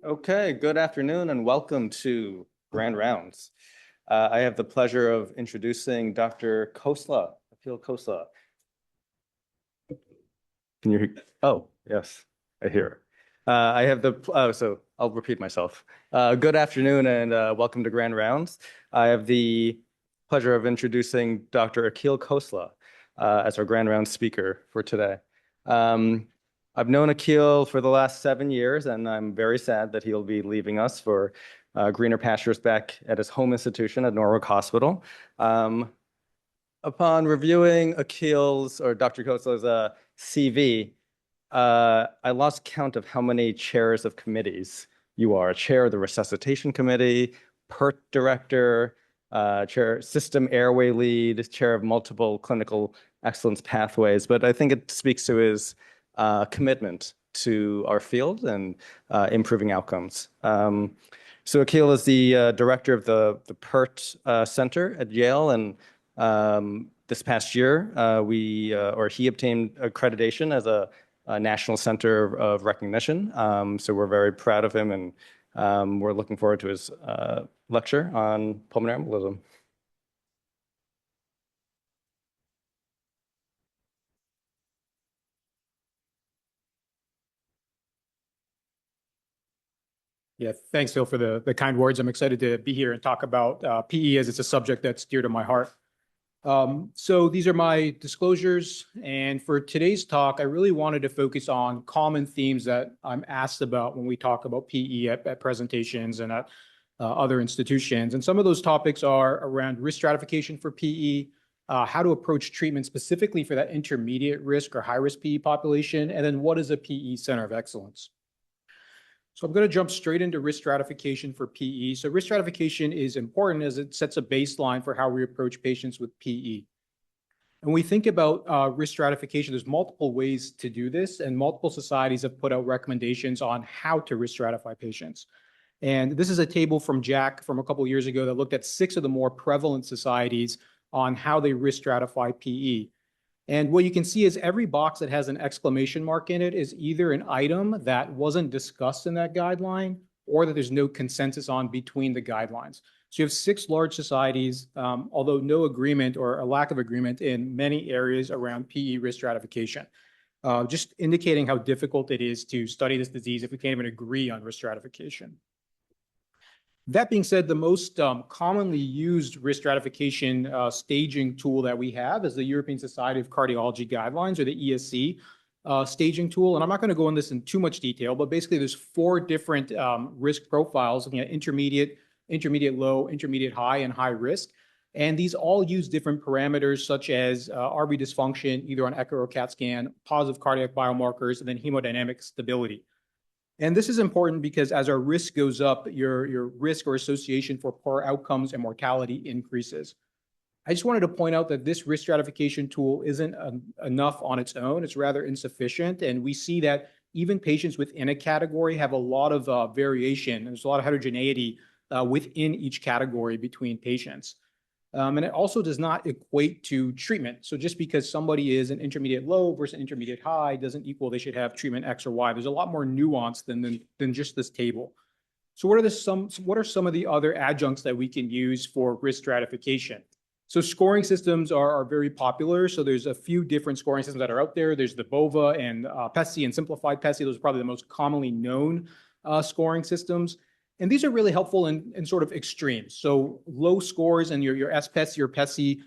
Okay, good afternoon and welcome to Grand Rounds. I have the pleasure of introducing Dr. Khosla, Akhil Khosla. Can you hear? Oh, yes, I hear. So I'll repeat myself. Good afternoon and welcome to Grand Rounds. I have the pleasure of introducing Dr. Akhil Khosla as our Grand Rounds speaker for today. I've known Akhil for the last 7 years, and I'm very sad that he'll be leaving us for greener pastures back at his home institution at Norwalk Hospital. Upon reviewing Akhil's or Dr. Khosla's CV, I lost count of how many chairs of committees you are. Chair of the resuscitation committee, PERT director, chair system airway lead, chair of multiple clinical excellence pathways. But I think it speaks to his commitment to our field and improving outcomes. So Akhil is the director of the PERT Center at Yale, and this past year he obtained accreditation as a National Center of Recognition. So we're very proud of him, and we're looking forward to his lecture on pulmonary embolism. Yeah, thanks, Phil, for the kind words. I'm excited to be here and talk about PE as it's a subject that's dear to my heart. So these are my disclosures. And for today's talk, I really wanted to focus on common themes that I'm asked about when we talk about PE at presentations and at other institutions. And some of those topics are around risk stratification for PE, how to approach treatment specifically for that intermediate risk or high risk PE population, and then what is a PE center of excellence. So I'm going to jump straight into risk stratification for PE. So risk stratification is important as it sets a baseline for how we approach patients with PE. When we think about risk stratification, there's multiple ways to do this, and multiple societies have put out recommendations on how to risk stratify patients. And this is a table from Jack from a couple of years ago that looked at 6 of the more prevalent societies on how they risk stratify PE. And what you can see is every box that has an exclamation mark in it is either an item that wasn't discussed in that guideline or that there's no consensus on between the guidelines. So you have 6 large societies, although no agreement or a lack of agreement in many areas around PE risk stratification, just indicating how difficult it is to study this disease if we can't even agree on risk stratification. That being said, the most commonly used risk stratification staging tool that we have is the European Society of Cardiology Guidelines, or the ESC staging tool. And I'm not going to go into this in too much detail, but basically there's 4 different risk profiles, looking at intermediate, low, intermediate high, and high risk. And these all use different parameters such as RV dysfunction, either on echo or CAT scan, positive cardiac biomarkers, and then hemodynamic stability. And this is important because as our risk goes up, your risk or association for poor outcomes and mortality increases. I just wanted to point out that this risk stratification tool isn't enough on its own. It's rather insufficient. And we see that even patients within a category have a lot of variation. There's a lot of heterogeneity within each category between patients. And it also does not equate to treatment. So just because somebody is an intermediate low versus an intermediate high doesn't equal they should have treatment X or Y. There's a lot more nuance than just this table. So what are some of the other adjuncts that we can use for risk stratification? So scoring systems are very popular. So there's a few different scoring systems that are out there. There's the BOVA and PESI and simplified PESI. Those are probably the most commonly known scoring systems. And these are really helpful in sort of extremes. So low scores and your SPESI or PESI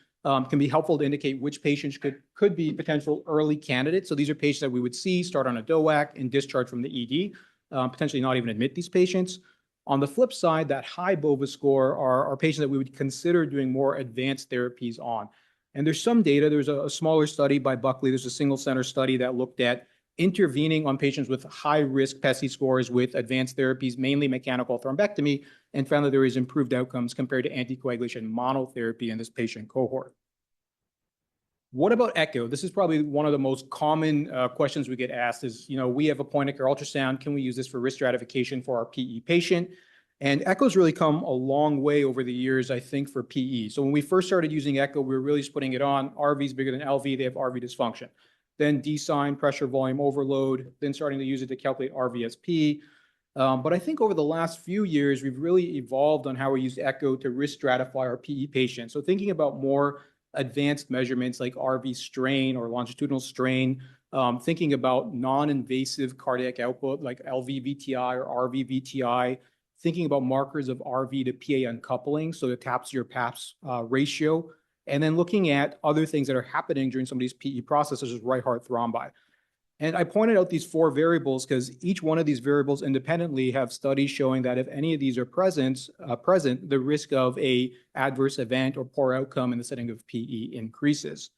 can be helpful to indicate which patients could be potential early candidates. So these are patients that we would see start on a DOAC and discharge from the ED, potentially not even admit these patients. On the flip side, that high BOVA score are patients that we would consider doing more advanced therapies on. And there's some data. There's a smaller study by Buckley. There's a single center study that looked at intervening on patients with high-risk PESI scores with advanced therapies, mainly mechanical thrombectomy, and found that there is improved outcomes compared to anticoagulation monotherapy in this patient cohort. What about echo? This is probably one of the most common questions we get asked is, we have a point-of-care ultrasound. Can we use this for risk stratification for our PE patient? And echo's really come a long way over the years, I think, for PE. So when we first started using echo, we were really just putting it on. RV is bigger than LV. They have RV dysfunction. Then D-sign, pressure volume overload, then starting to use it to calculate RVSP. But I think over the last few years, we've really evolved on how we use echo to risk stratify our PE patients. So thinking about more advanced measurements like RV strain or longitudinal strain, thinking about non-invasive cardiac output like LVVTI or RVVTI, thinking about markers of RV to PA uncoupling, so the TAPS to your PAPS ratio, and then looking at other things that are happening during some of these PE processes, such as right heart thrombi. And I pointed out these four variables because each one of these variables independently have studies showing that if any of these are present, the risk of a adverse event or poor outcome in the setting of PE increases.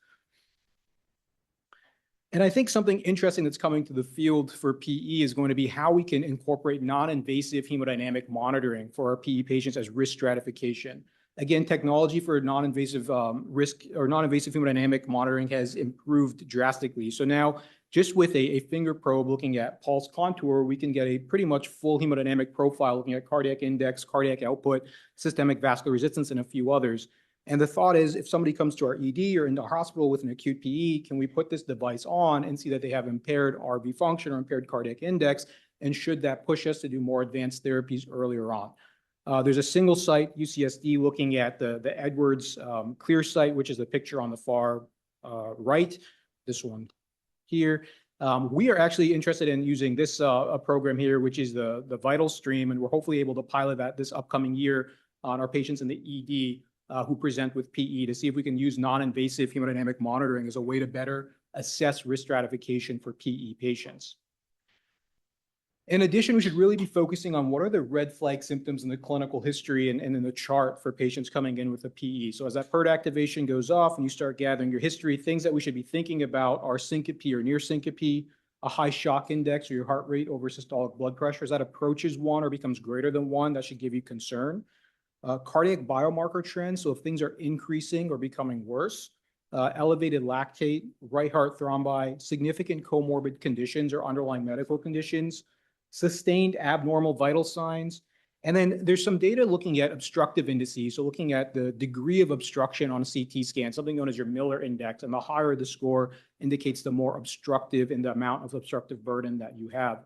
And I think something interesting that's coming to the field for PE is going to be how we can incorporate non-invasive hemodynamic monitoring for our PE patients as risk stratification. Again, technology for non-invasive risk or non-invasive hemodynamic monitoring has improved drastically. So now, just with a finger probe looking at pulse contour, we can get a pretty much full hemodynamic profile looking at cardiac index, cardiac output, systemic vascular resistance, and a few others. And the thought is, if somebody comes to our ED or into our hospital with an acute PE, can we put this device on and see that they have impaired RV function or impaired cardiac index? And should that push us to do more advanced therapies earlier on? There's a single site UCSD looking at the Edwards clear site, which is the picture on the far right, this one here. We are actually interested in using this program here, which is the Vital Stream, and we're hopefully able to pilot that this upcoming year on our patients in the ED who present with PE to see if we can use non-invasive hemodynamic monitoring as a way to better assess risk stratification for PE patients. In addition, we should really be focusing on what are the red flag symptoms in the clinical history and in the chart for patients coming in with a PE. So as that PERT activation goes off and you start gathering your history, things that we should be thinking about are syncope or near syncope, a high shock index or your heart rate over systolic blood pressure. As that approaches 1 or becomes greater than 1, that should give you concern. Cardiac biomarker trends, so if things are increasing or becoming worse, elevated lactate, right heart thrombi, significant comorbid conditions or underlying medical conditions, sustained abnormal vital signs. And then there's some data looking at obstructive indices, so looking at the degree of obstruction on a CT scan, something known as your Miller index, and the higher the score indicates the more obstructive and the amount of obstructive burden that you have.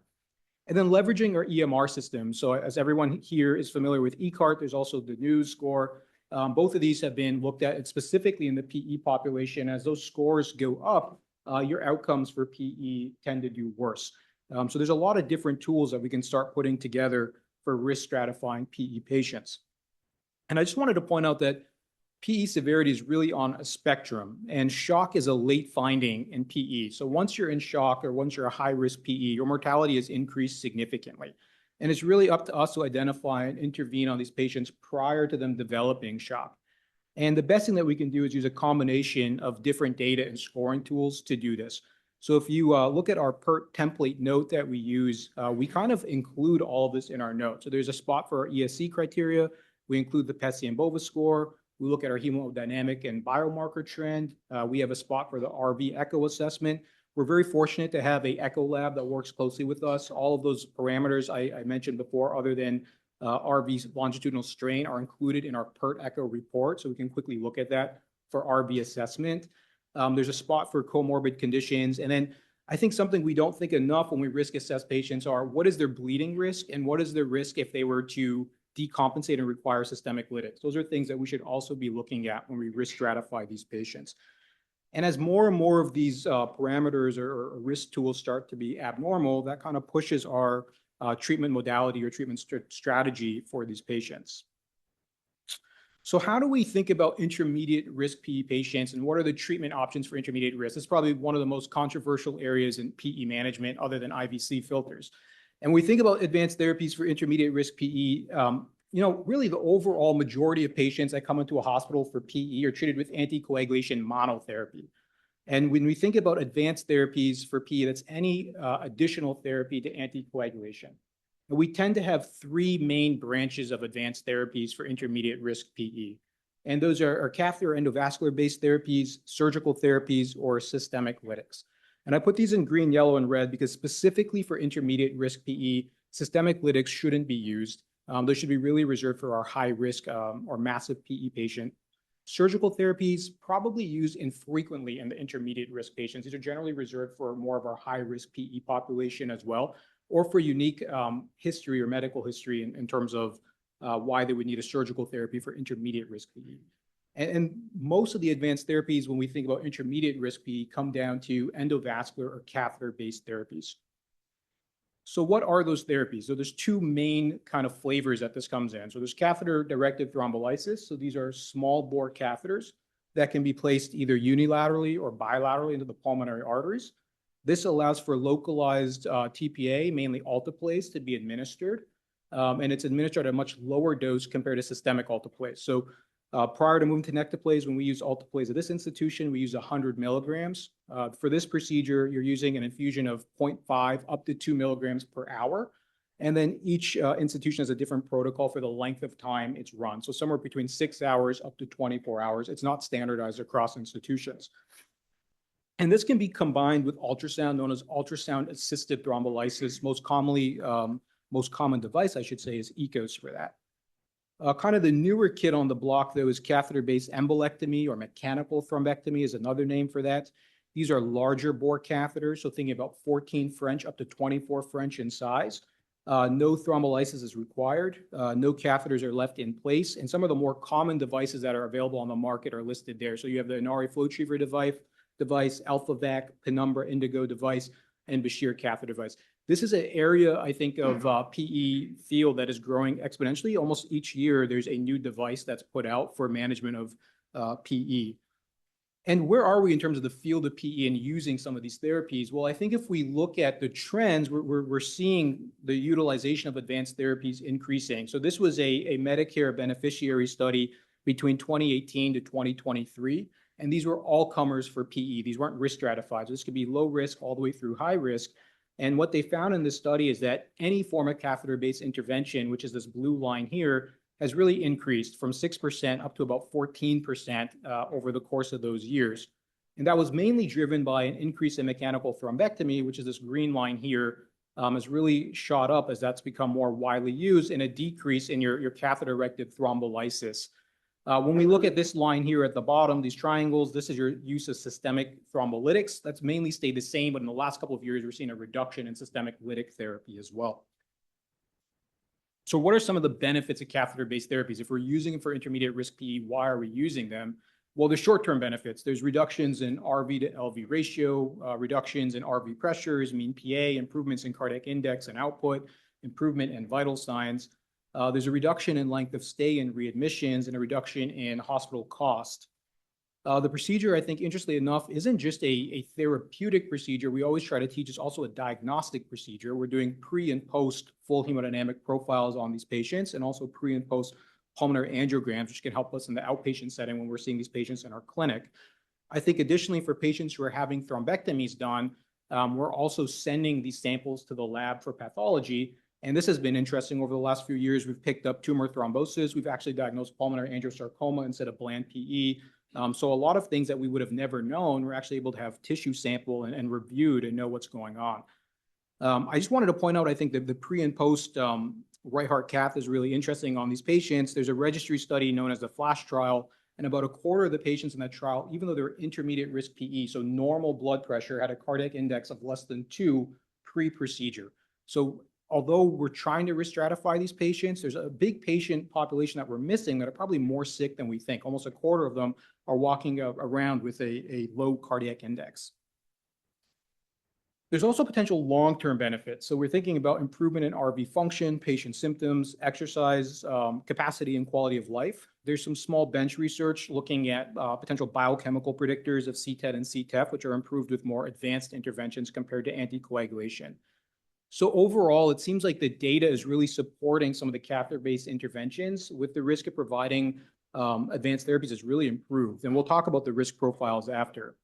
And then leveraging our EMR system. So as everyone here is familiar with ECART, there's also the NEWS score. Both of these have been looked at specifically in the PE population. As those scores go up, your outcomes for PE tend to do worse. So there's a lot of different tools that we can start putting together for risk stratifying PE patients. And I just wanted to point out that PE severity is really on a spectrum, and shock is a late finding in PE. So once you're in shock or once you're a high-risk PE, your mortality has increased significantly. And it's really up to us to identify and intervene on these patients prior to them developing shock. And the best thing that we can do is use a combination of different data and scoring tools to do this. So if you look at our PERT template note that we use, we kind of include all of this in our note. So there's a spot for our ESC criteria. We include the PESI and BOVA score. We look at our hemodynamic and biomarker trend. We have a spot for the RV echo assessment. We're very fortunate to have an echo lab that works closely with us. All of those parameters I mentioned before, other than RV longitudinal strain, are included in our PERT echo report, so we can quickly look at that for RV assessment. There's a spot for comorbid conditions. And then I think something we don't think enough when we risk assess patients are what is their bleeding risk and what is their risk if they were to decompensate and require systemic lytics. Those are things that we should also be looking at when we risk stratify these patients. And as more and more of these parameters or risk tools start to be abnormal, that kind of pushes our treatment modality or treatment strategy for these patients. So how do we think about intermediate risk PE patients and what are the treatment options for intermediate risk? It's probably one of the most controversial areas in PE management other than IVC filters. And we think about advanced therapies for intermediate risk PE, really the overall majority of patients that come into a hospital for PE are treated with anticoagulation monotherapy. And when we think about advanced therapies for PE, that's any additional therapy to anticoagulation. And we tend to have 3 main branches of advanced therapies for intermediate risk PE. And those are catheter endovascular-based therapies, surgical therapies, or systemic lytics. And I put these in green, yellow, and red because specifically for intermediate risk PE, systemic lytics shouldn't be used. Those should be really reserved for our high risk or massive PE patient. Surgical therapies probably used infrequently in the intermediate risk patients. These are generally reserved for more of our high risk PE population as well. or for unique history or medical history in terms of why they would need a surgical therapy for intermediate risk PE. And most of the advanced therapies, when we think about intermediate risk PE, come down to endovascular or catheter-based therapies. So what are those therapies? So there's two main kind of flavors that this comes in. So there's catheter-directed thrombolysis. So these are small bore catheters that can be placed either unilaterally or bilaterally into the pulmonary arteries. This allows for localized TPA, mainly alteplase, to be administered. And it's administered at a much lower dose compared to systemic alteplase. So prior to moving to nectaplase, when we use alteplase at this institution, we use 100 milligrams. For this procedure, you're using an infusion of 0.5 up to 2 milligrams per hour. And then each institution has a different protocol for the length of time it's run. So somewhere between 6 hours up to 24 hours. It's not standardized across institutions. And this can be combined with ultrasound, known as ultrasound-assisted thrombolysis. Most common device, I should say, is ECOS for that. Kind of the newer kid on the block, though, is catheter-based embolectomy, or mechanical thrombectomy is another name for that. These are larger bore catheters, so thinking about 14 French up to 24 French in size. No thrombolysis is required. No catheters are left in place. And some of the more common devices that are available on the market are listed there. So you have the Inari FlowTriever device, AlphaVac, Penumbra Indigo device, and Bashir catheter device. This is an area, I think, of PE field that is growing exponentially. Almost each year, there's a new device that's put out for management of PE. And where are we in terms of the field of PE and using some of these therapies? Well, I think if we look at the trends, we're seeing the utilization of advanced therapies increasing. So this was a Medicare beneficiary study between 2018 to 2023. And these were all comers for PE. These weren't risk stratified. So this could be low risk all the way through high risk. And what they found in this study is that any form of catheter-based intervention, which is this blue line here, has really increased from 6% up to about 14% over the course of those years. And that was mainly driven by an increase in mechanical thrombectomy, which is this green line here, has really shot up as that's become more widely used, and a decrease in your catheter-directed thrombolysis. When we look at this line here at the bottom, these triangles, this is your use of systemic thrombolytics. That's mainly stayed the same, but in the last couple of years, we're seeing a reduction in systemic lytic therapy as well. So what are some of the benefits of catheter-based therapies? If we're using them for intermediate risk PE, why are we using them? Well, there's short-term benefits. There's reductions in RV to LV ratio, reductions in RV pressures, mean PA, improvements in cardiac index and output, improvement in vital signs. There's a reduction in length of stay and readmissions, and a reduction in hospital cost. The procedure, I think, interestingly enough, isn't just a therapeutic procedure. We always try to teach it's also a diagnostic procedure. We're doing pre and post full hemodynamic profiles on these patients, and also pre and post pulmonary angiograms, which can help us in the outpatient setting when we're seeing these patients in our clinic. I think additionally, for patients who are having thrombectomies done, we're also sending these samples to the lab for pathology. And this has been interesting. Over the last few years, we've picked up tumor thrombosis. We've actually diagnosed pulmonary angiosarcoma instead of bland PE. So a lot of things that we would have never known, we're actually able to have tissue sample and reviewed and know what's going on. I just wanted to point out, I think that the pre and post right heart cath is really interesting on these patients. There's a registry study known as the FLASH trial, and about a quarter of the patients in that trial, even though they were intermediate risk PE, so normal blood pressure, had a cardiac index of less than 2 pre-procedure. So although we're trying to risk stratify these patients, there's a big patient population that we're missing that are probably more sick than we think. Almost a quarter of them are walking around with a low cardiac index. There's also potential long-term benefits. So we're thinking about improvement in RV function, patient symptoms, exercise, capacity, and quality of life. There's some small bench research looking at potential biochemical predictors of CTED and CTEPH, which are improved with more advanced interventions compared to anticoagulation. So overall, it seems like the data is really supporting some of the catheter-based interventions, with the risk of providing advanced therapies is really improved. And we'll talk about the risk profiles after.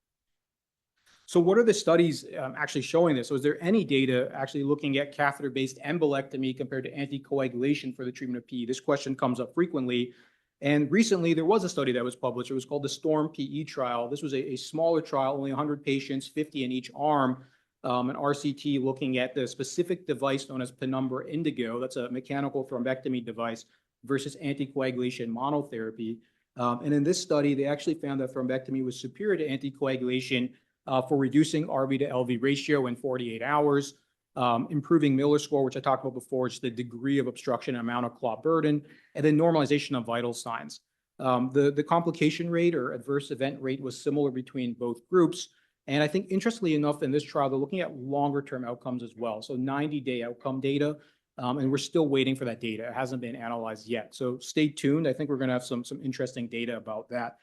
So what are the studies actually showing this? So is there any data actually looking at catheter-based embolectomy compared to anticoagulation for the treatment of PE? This question comes up frequently. And recently, there was a study that was published. It was called the STORM PE trial. This was a smaller trial, only 100 patients, 50 in each arm, an RCT looking at the specific device known as Penumbra Indigo. That's a mechanical thrombectomy device versus anticoagulation monotherapy. And in this study, they actually found that thrombectomy was superior to anticoagulation for reducing RV to LV ratio in 48 hours. improving Miller score, which I talked about before, just the degree of obstruction and amount of clot burden, and then normalization of vital signs. The complication rate or adverse event rate was similar between both groups. And I think interestingly enough, in this trial, they're looking at longer term outcomes as well. So 90-day outcome data. And we're still waiting for that data. It hasn't been analyzed yet. So stay tuned. I think we're going to have some interesting data about that.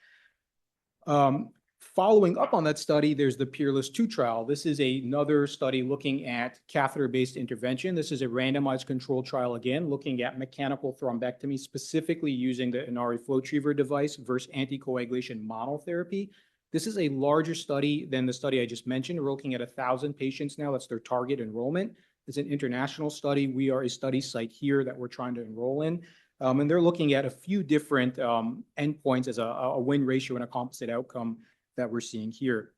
Following up on that study, there's the Peerless 2 trial. This is another study looking at catheter-based intervention. This is a randomized control trial, again, looking at mechanical thrombectomy, specifically using the Inari FlowTriever device versus anticoagulation monotherapy. This is a larger study than the study I just mentioned. We're looking at 1,000 patients now. That's their target enrollment. It's an international study. We are a study site here that we're trying to enroll in. And they're looking at a few different endpoints as a win ratio and a composite outcome that we're seeing here.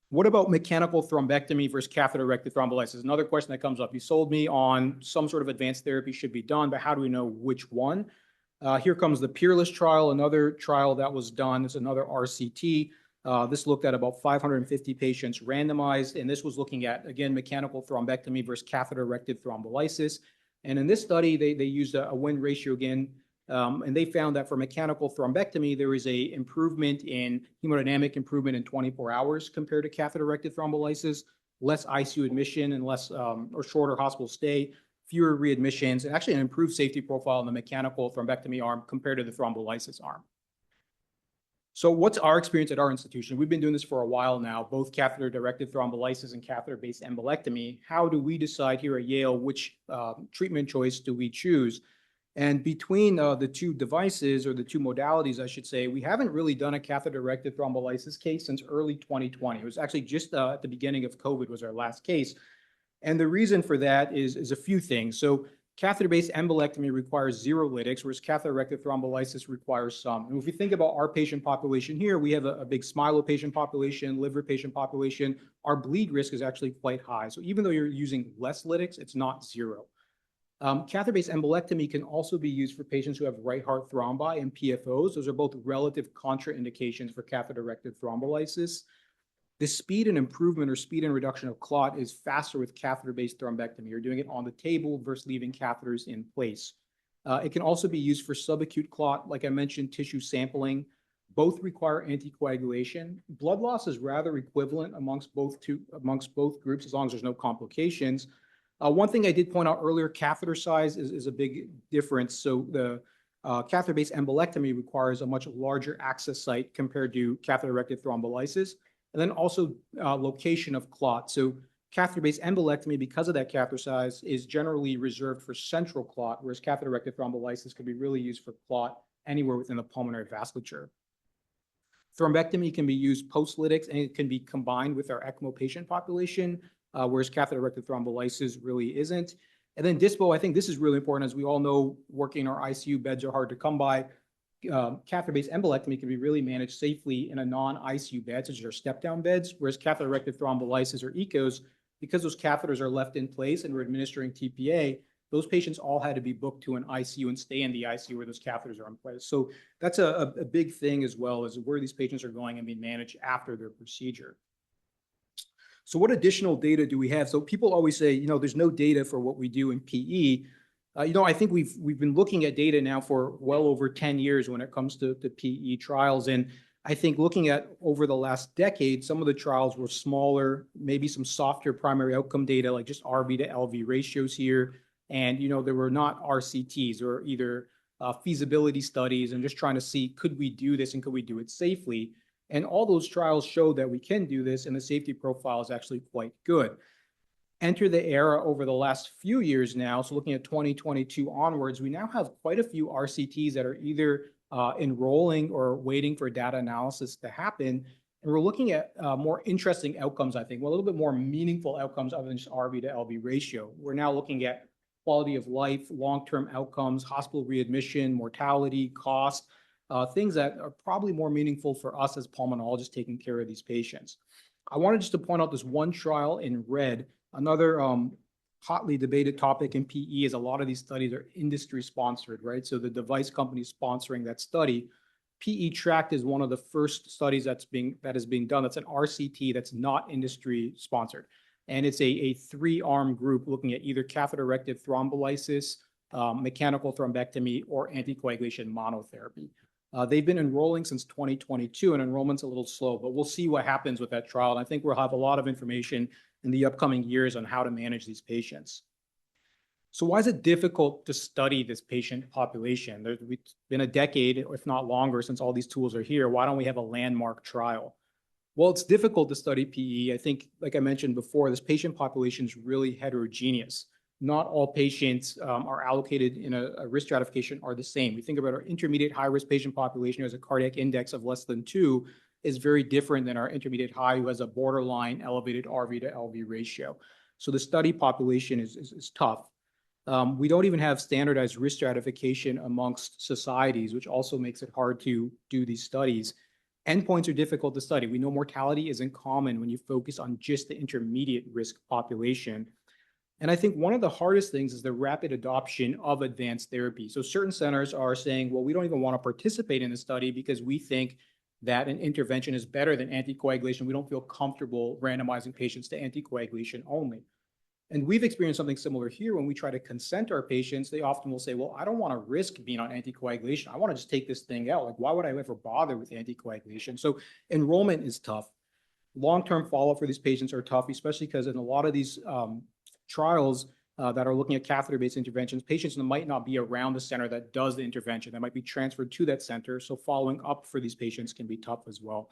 What about mechanical thrombectomy versus catheter-directed thrombolysis? Another question that comes up. You sold me on some sort of advanced therapy should be done, but how do we know which one? Here comes the Peerless trial, another trial that was done. It's another RCT. This looked at about 550 patients randomized, and this was looking at, again, mechanical thrombectomy versus catheter-directed thrombolysis. And in this study, they used a win ratio again, and they found that for mechanical thrombectomy, there is a improvement in hemodynamic improvement in 24 hours compared to catheter-directed thrombolysis, less ICU admission and less or shorter hospital stay, fewer readmissions, and actually an improved safety profile in the mechanical thrombectomy arm compared to the thrombolysis arm. So what's our experience at our institution? We've been doing this for a while now, both catheter-directed thrombolysis and catheter-based embolectomy. How do we decide here at Yale which treatment choice do we choose? And between the two devices, or the two modalities, I should say, we haven't really done a catheter-directed thrombolysis case since early 2020. It was actually just at the beginning of COVID was our last case. And the reason for that is a few things. So catheter-based embolectomy requires zero lytics, whereas catheter-directed thrombolysis requires some. And if we think about our patient population here, we have a big smilo patient population, liver patient population. Our bleed risk is actually quite high. So even though you're using less lytics, it's not zero. Catheter-based embolectomy can also be used for patients who have right heart thrombi and PFOs. Those are both relative contraindications for catheter-directed thrombolysis. The speed and improvement or speed and reduction of clot is faster with catheter-based thrombectomy. You're doing it on the table versus leaving catheters in place. It can also be used for subacute clot, like I mentioned, tissue sampling. Both require anticoagulation. Blood loss is rather equivalent amongst both groups as long as there's no complications. One thing I did point out earlier, catheter size is a big difference. So the catheter-based embolectomy requires a much larger access site compared to catheter-directed thrombolysis. And then also location of clot. So catheter-based embolectomy, because of that catheter size, is generally reserved for central clot, whereas catheter-directed thrombolysis can be really used for clot anywhere within the pulmonary vasculature. Thrombectomy can be used post-lytics, and it can be combined with our ECMO patient population, whereas catheter-directed thrombolysis really isn't. And then DISPO, I think this is really important. As we all know, working in our ICU beds are hard to come by. Catheter-based embolectomy can be really managed safely in a non-ICU bed, such as our step-down beds, whereas catheter-directed thrombolysis or ECOs, because those catheters are left in place and we're administering TPA, those patients all had to be booked to an ICU and stay in the ICU where those catheters are in place. So that's a big thing as well, as where these patients are going and being managed after their procedure. So what additional data do we have? So people always say, there's no data for what we do in PE. I think we've been looking at data now for well over 10 years when it comes to PE trials. And I think looking at over the last decade, some of the trials were smaller, maybe some softer primary outcome data, like just RV to LV ratios here. And, there were not RCTs or either feasibility studies and just trying to see, could we do this and could we do it safely? And all those trials show that we can do this, and the safety profile is actually quite good. Enter the era over the last few years now. So looking at 2022 onwards, we now have quite a few RCTs that are either enrolling or waiting for data analysis to happen. And we're looking at more interesting outcomes, I think, a little bit more meaningful outcomes other than just RV to LV ratio. We're now looking at quality of life, long-term outcomes, hospital readmission, mortality, cost, things that are probably more meaningful for us as pulmonologists taking care of these patients. I wanted just to point out this one trial in red. Another hotly debated topic in PE is a lot of these studies are industry sponsored, right? So the device company sponsoring that study. PE Tract is one of the first studies that is being done. That's an RCT that's not industry sponsored. And it's a three-arm group looking at either catheter-directed thrombolysis, mechanical thrombectomy, or anticoagulation monotherapy. They've been enrolling since 2022, and enrollment's a little slow, but we'll see what happens with that trial. And I think we'll have a lot of information in the upcoming years on how to manage these patients. So why is it difficult to study this patient population? There's been a decade, if not longer, since all these tools are here. Why don't we have a landmark trial? Well, it's difficult to study PE. I think, like I mentioned before, this patient population is really heterogeneous. Not all patients are allocated in a risk stratification are the same. We think about our intermediate high-risk patient population who has a cardiac index of less than 2 is very different than our intermediate high who has a borderline elevated RV to LV ratio. So the study population is tough. We don't even have standardized risk stratification amongst societies, which also makes it hard to do these studies. Endpoints are difficult to study. We know mortality isn't common when you focus on just the intermediate risk population. And I think one of the hardest things is the rapid adoption of advanced therapy. So certain centers are saying, well, we don't even want to participate in the study because we think that an intervention is better than anticoagulation. We don't feel comfortable randomizing patients to anticoagulation only. And we've experienced something similar here when we try to consent our patients. They often will say, well, I don't want to risk being on anticoagulation. I want to just take this thing out. Like, why would I ever bother with anticoagulation? So enrollment is tough. Long-term follow-up for these patients are tough, especially because in a lot of these trials that are looking at catheter-based interventions, patients might not be around the center that does the intervention. They might be transferred to that center. So following up for these patients can be tough as well.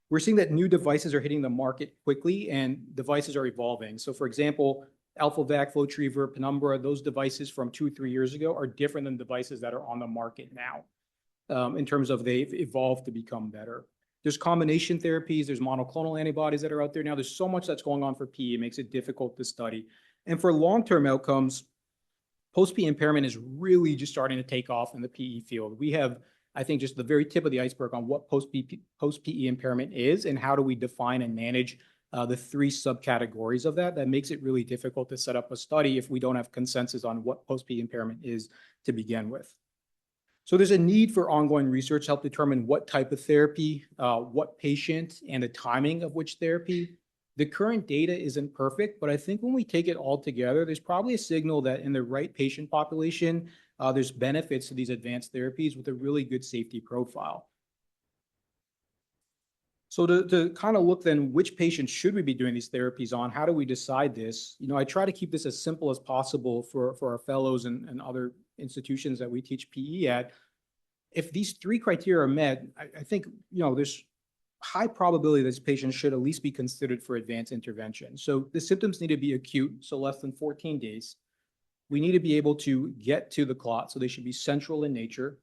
We're seeing that new devices are hitting the market quickly and devices are evolving. So for example, AlphaVac, FlowTriever, Penumbra, those devices from 2-3 years ago are different than devices that are on the market now in terms of they've evolved to become better. There's combination therapies, there's monoclonal antibodies that are out there now. There's so much that's going on for PE, it makes it difficult to study. And for long-term outcomes, post-PE impairment is really just starting to take off in the PE field. We have, I think, just the very tip of the iceberg on what post-PE impairment is and how do we define and manage the 3 subcategories of that. That makes it really difficult to set up a study if we don't have consensus on what post-PE impairment is to begin with. So there's a need for ongoing research to help determine what type of therapy, what patient, and the timing of which therapy. The current data isn't perfect, but I think when we take it all together, there's probably a signal that in the right patient population, there's benefits to these advanced therapies with a really good safety profile. So to kind of look then, which patients should we be doing these therapies on? How do we decide this? You know, I try to keep this as simple as possible for our fellows and other institutions that we teach PE at. If these 3 criteria are met, I think, you know, there's high probability that this patient should at least be considered for advanced intervention. So the symptoms need to be acute, so less than 14 days. We need to be able to get to the clot, so they should be central in nature.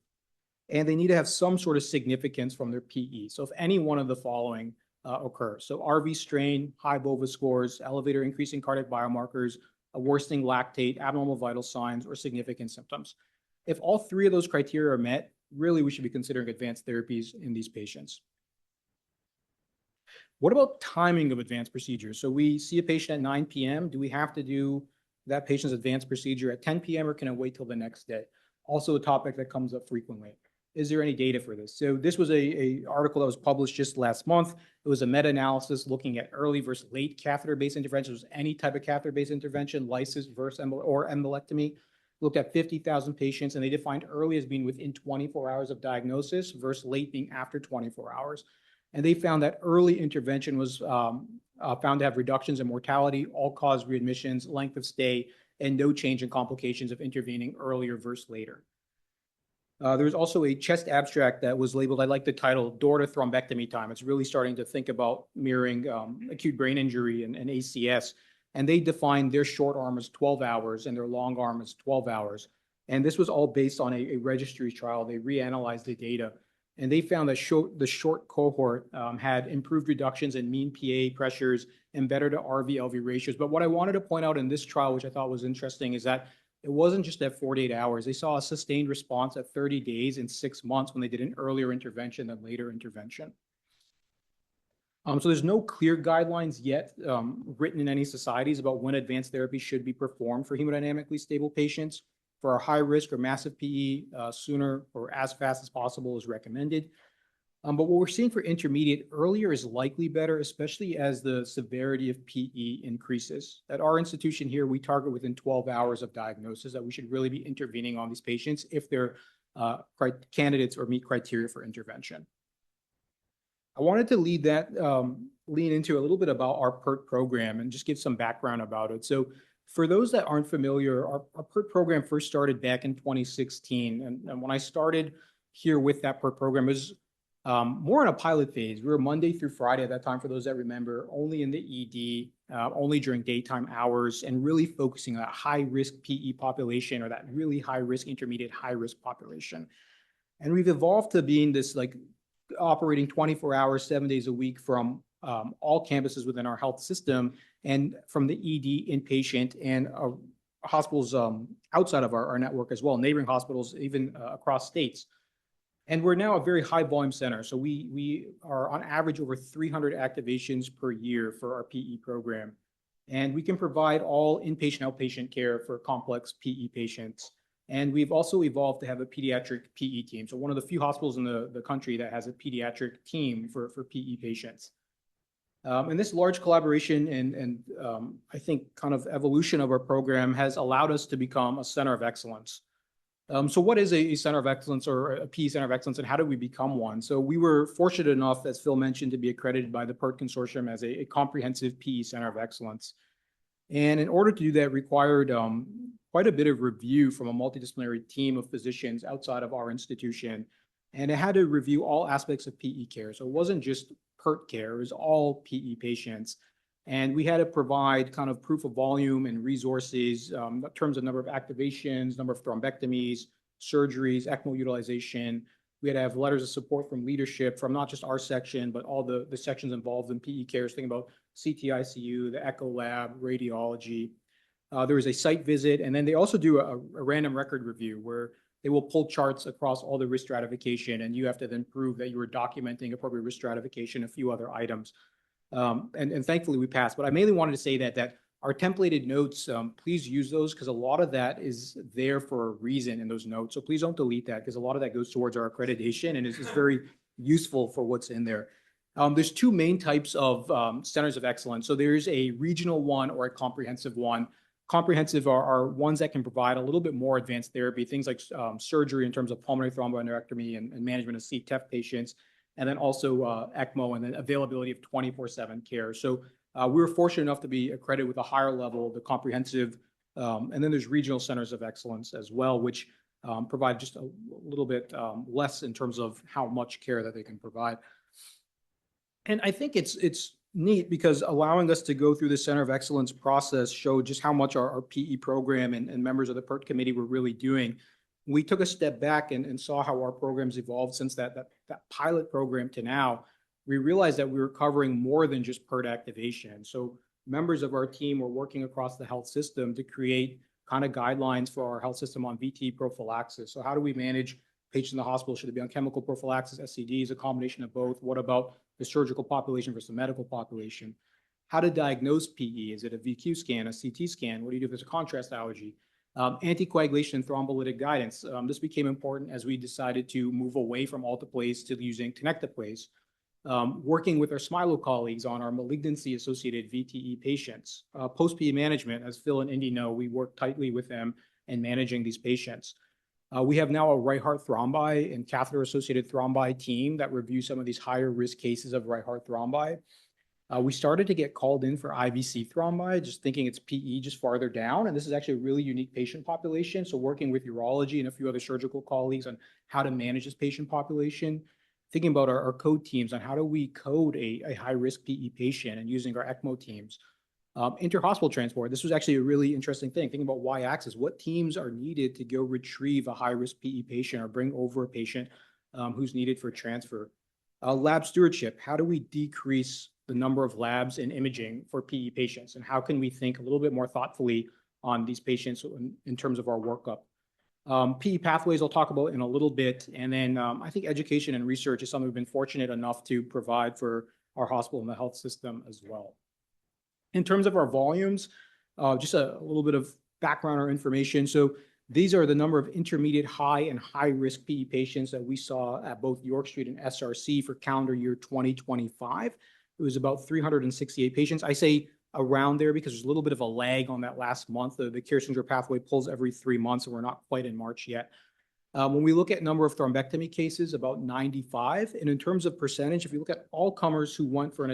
And they need to have some sort of significance from their PE. So if any one of the following occurs, so RV strain, high BOVA scores, elevated or increasing cardiac biomarkers, a worsening lactate, abnormal vital signs, or significant symptoms. If all 3 of those criteria are met, really we should be considering advanced therapies in these patients. What about timing of advanced procedures? So we see a patient at 9 p.m. Do we have to do that patient's advanced procedure at 10 p.m. or can it wait till the next day? Also a topic that comes up frequently. Is there any data for this? So this was a article that was published just last month. It was a meta-analysis looking at early versus late catheter-based interventions, any type of catheter-based intervention, lysis versus or embolectomy. Looked at 50,000 patients and they defined early as being within 24 hours of diagnosis versus late being after 24 hours. And they found that early intervention was found to have reductions in mortality, all-cause readmissions, length of stay, and no change in complications of intervening earlier versus later. There was also a chest abstract that was labeled, I like the title, Door to Thrombectomy Time. It's really starting to think about mirroring acute brain injury and ACS. And they defined their short arm as 12 hours and their long arm as 12 hours. And this was all based on a registry trial. They reanalyzed the data. And they found that the short cohort had improved reductions in mean PA pressures and better to RV-LV ratios. But what I wanted to point out in this trial, which I thought was interesting, is that it wasn't just at 48 hours. They saw a sustained response at 30 days and 6 months when they did an earlier intervention than later intervention. So there's no clear guidelines yet written in any societies about when advanced therapy should be performed for hemodynamically stable patients. For our high risk or massive PE, sooner or as fast as possible is recommended. But what we're seeing for intermediate, earlier is likely better, especially as the severity of PE increases. At our institution here, we target within 12 hours of diagnosis that we should really be intervening on these patients if they're candidates or meet criteria for intervention. I wanted to lean into a little bit about our PERT program and just give some background about it. So for those that aren't familiar, our PERT program first started back in 2016. And when I started here with that PERT program, it was more in a pilot phase. We were Monday through Friday at that time, for those that remember, only in the ED, only during daytime hours, and really focusing on that high-risk PE population or that really high-risk, intermediate, high-risk population. And we've evolved to being this like operating 24 hours, 7 days a week from all campuses within our health system and from the ED inpatient and hospitals outside of our network as well, neighboring hospitals, even across states. And we're now a very high volume center. So we are on average over 300 activations per year for our PE program. And we can provide all inpatient, outpatient care for complex PE patients. And we've also evolved to have a pediatric PE team. So one of the few hospitals in the country that has a pediatric team for PE patients. And this large collaboration and I think kind of evolution of our program has allowed us to become a center of excellence. So what is a center of excellence or a PE center of excellence, and how did we become one? So we were fortunate enough, as Phil mentioned, to be accredited by the PERT Consortium as a comprehensive PE center of excellence. And in order to do that required quite a bit of review from a multidisciplinary team of physicians outside of our institution. And it had to review all aspects of PE care. So it wasn't just PERT care, it was all PE patients. And we had to provide kind of proof of volume and resources in terms of number of activations, number of thrombectomies, surgeries, ECMO utilization. We had to have letters of support from leadership from not just our section, but all the sections involved in PE care, thinking about CT-ICU, the echo lab, radiology. There was a site visit, and then they also do a random record review where they will pull charts across all the risk stratification, and you have to then prove that you were documenting appropriate risk stratification, a few other items. And thankfully we passed. But I mainly wanted to say that our templated notes, please use those because a lot of that is there for a reason in those notes. So please don't delete that because a lot of that goes towards our accreditation and is very useful for what's in there. There's two main types of centers of excellence. So there's a regional one or a comprehensive one. Comprehensive are ones that can provide a little bit more advanced therapy, things like surgery in terms of pulmonary thromboendarterectomy and management of CTEPH patients, and then also ECMO and then availability of 24/7 care. So we were fortunate enough to be accredited with a higher level, the comprehensive, and then there's regional centers of excellence as well, which provide just a little bit less in terms of how much care that they can provide. And I think it's neat because allowing us to go through the Center of Excellence process showed just how much our PE program and members of the PERT committee were really doing. We took a step back and saw how our programs evolved since that pilot program to now. We realized that we were covering more than just PERT activation. So members of our team were working across the health system to create kind of guidelines for our health system on VTE prophylaxis. So how do we manage patients in the hospital? Should it be on chemical prophylaxis, SCDs, a combination of both? What about the surgical population versus the medical population? How to diagnose PE? Is it a VQ scan, a CT scan? What do you do if there's a contrast allergy? Anticoagulation and thrombolytic guidance. This became important as we decided to move away from alteplase to using tenecteplase. Working with our Smilo colleagues on our malignancy-associated VTE patients. Post-PE management, as Phil and Indy know, we work tightly with them in managing these patients. We have now a right heart thrombi and catheter-associated thrombi team that reviews some of these higher risk cases of right heart thrombi. We started to get called in for IVC thrombi, just thinking it's PE just farther down. And this is actually a really unique patient population. So working with urology and a few other surgical colleagues on how to manage this patient population. Thinking about our code teams on how do we code a high-risk PE patient and using our ECMO teams. Inter-hospital transport. This was actually a really interesting thing. Thinking about Y-axis, what teams are needed to go retrieve a high-risk PE patient or bring over a patient who's needed for transfer. Lab stewardship. How do we decrease the number of labs and imaging for PE patients? And how can we think a little bit more thoughtfully on these patients in terms of our workup? PE pathways I'll talk about in a little bit. And then I think education and research is something we've been fortunate enough to provide for our hospital and the health system as well. In terms of our volumes, just a little bit of background or information. So These are the number of intermediate, high, and high-risk PE patients that we saw at both York Street and SRC for calendar year 2025. It was about 368 patients. I say around there because there's a little bit of a lag on that last month. The Kirsinger pathway pulls every 3 months, and we're not quite in March yet. When we look at number of thrombectomy cases, about 95. And in terms of percentage, if you look at all comers who went for